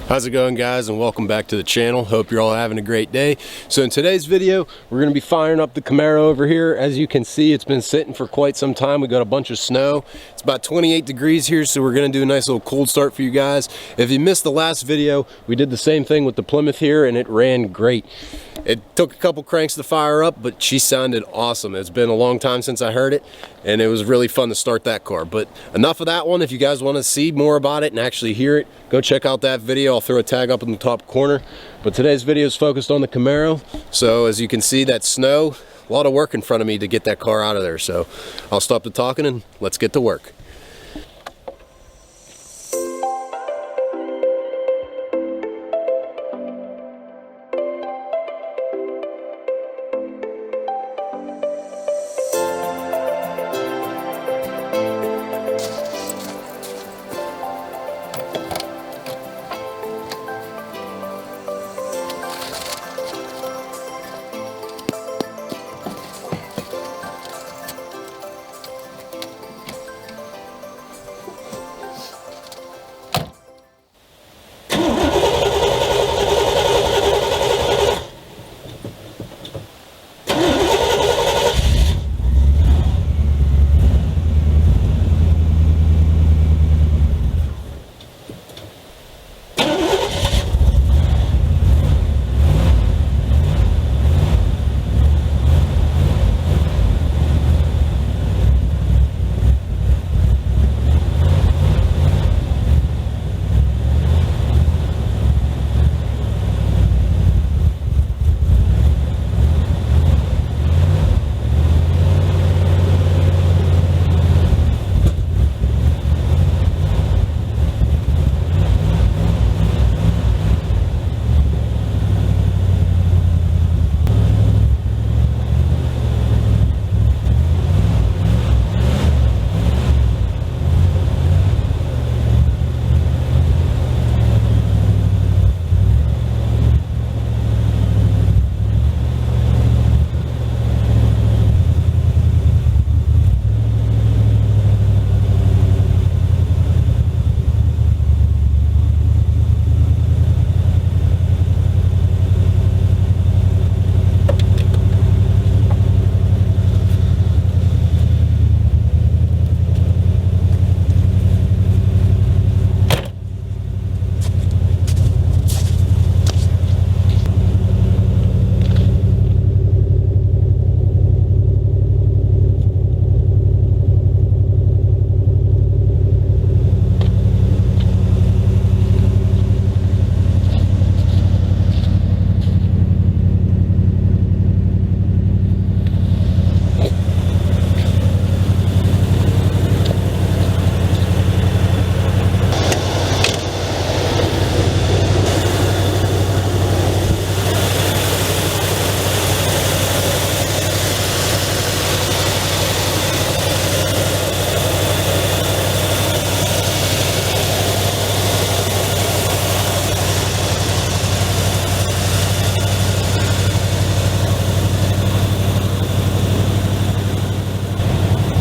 How's it going, guys, and welcome back to the channel. Hope you're all having a great day. So in today's video, we're going to be firing up the Camaro over here. As you can see, it's been sitting for quite some time. We got a bunch of snow. It's about 28 degrees here, so we're going to do a nice little cold start for you guys. If you missed the last video, we did the same thing with the Plymouth here, and it ran great. It took a couple cranks to fire up, but she sounded awesome. It's been a long time since I heard it, and it was really fun to start that car. But enough of that one. If you guys want to see more about it and actually hear it, go check out that video. I'll throw a tag up in the top corner. But today's video is focused on the Camaro. So as you can see, that snow, a lot of work in front of me to get that car out of there. So I'll stop the talking and let's get to work.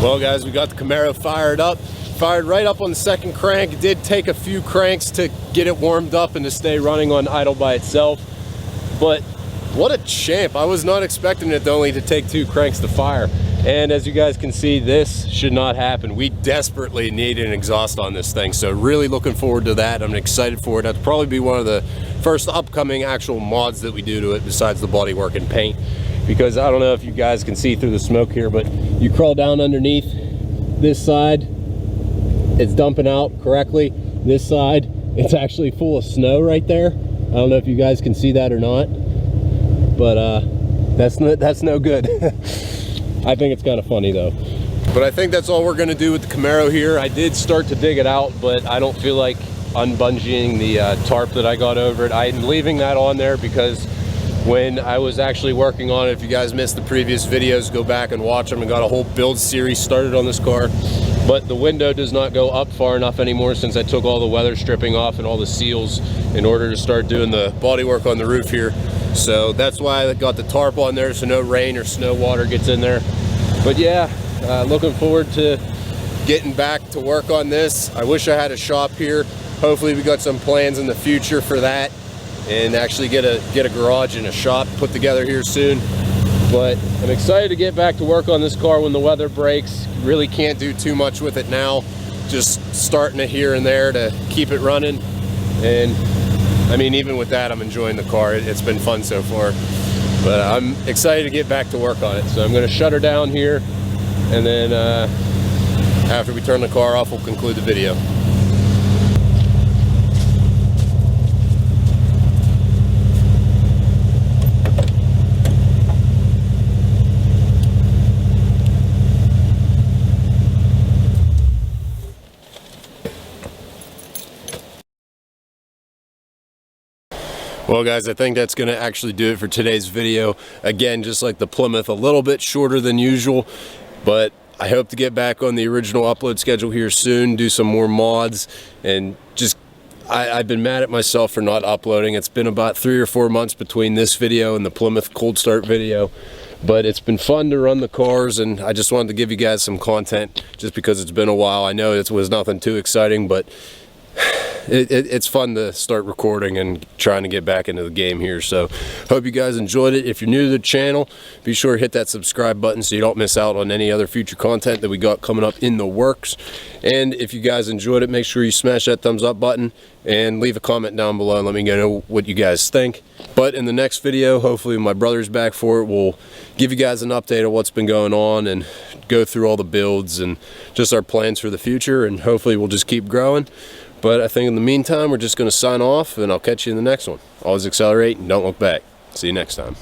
Well, guys, we got the Camaro fired right up on the second crank. It did take a few cranks to get it warmed up and to stay running on idle by itself, but what a champ. I was not expecting it only to take 2 cranks to fire. And as you guys can see, this should not happen. We desperately need an exhaust on this thing, so really looking forward to that. I'm excited for it. That'll probably be one of the first upcoming actual mods that we do to it besides the bodywork and paint. Because I don't know if you guys can see through the smoke here, but you crawl down underneath this side, it's dumping out correctly. This side, it's actually full of snow right there. I don't know if you guys can see that or not, but that's no good. I think it's kind of funny though. But I think that's all we're gonna do with the Camaro here. I did start to dig it out, but I don't feel like unbungeeing the tarp that I got over it. I'm leaving that on there because when I was actually working on it, if you guys missed the previous videos, go back and watch them. I got a whole build series started on this car, but the window does not go up far enough anymore since I took all the weather stripping off and all the seals in order to start doing the bodywork on the roof here. So that's why I got the tarp on there so no rain or snow water gets in there. But yeah, looking forward to getting back to work on this. I wish I had a shop here. hopefully we got some plans in the future for that, and actually get a garage and a shop put together here soon. But I'm excited to get back to work on this car when the weather breaks. Really can't do too much with it now, just starting it here and there to keep it running. And I mean, even with that, I'm enjoying the car. It's been fun so far, but I'm excited to get back to work on it. So I'm going to shut her down here, and then after we turn the car off, we'll conclude the video. Well guys, I think that's going to actually do it for today's video. Again, just like the Plymouth, a little bit shorter than usual, but I hope to get back on the original upload schedule here soon, do some more mods, and just I've been mad at myself for not uploading. It's been about 3 or 4 months between this video and the Plymouth cold start video, but it's been fun to run the cars, and I just wanted to give you guys some content just because it's been a while. I know it was nothing too exciting, but it's fun to start recording and trying to get back into the game here. So hope you guys enjoyed it. If you're new to the channel, be sure to hit that subscribe button so you don't miss out on any other future content that we got coming up in the works. And if you guys enjoyed it, make sure you smash that thumbs up button and leave a comment down below and let me know what you guys think. But in the next video, hopefully my brother's back for it, we'll give you guys an update of what's been going on and go through all the builds and just our plans for the future, and hopefully we'll just keep growing. But I think in the meantime, we're just going to sign off, and I'll catch you in the next one. Always accelerate and don't look back. See you next time.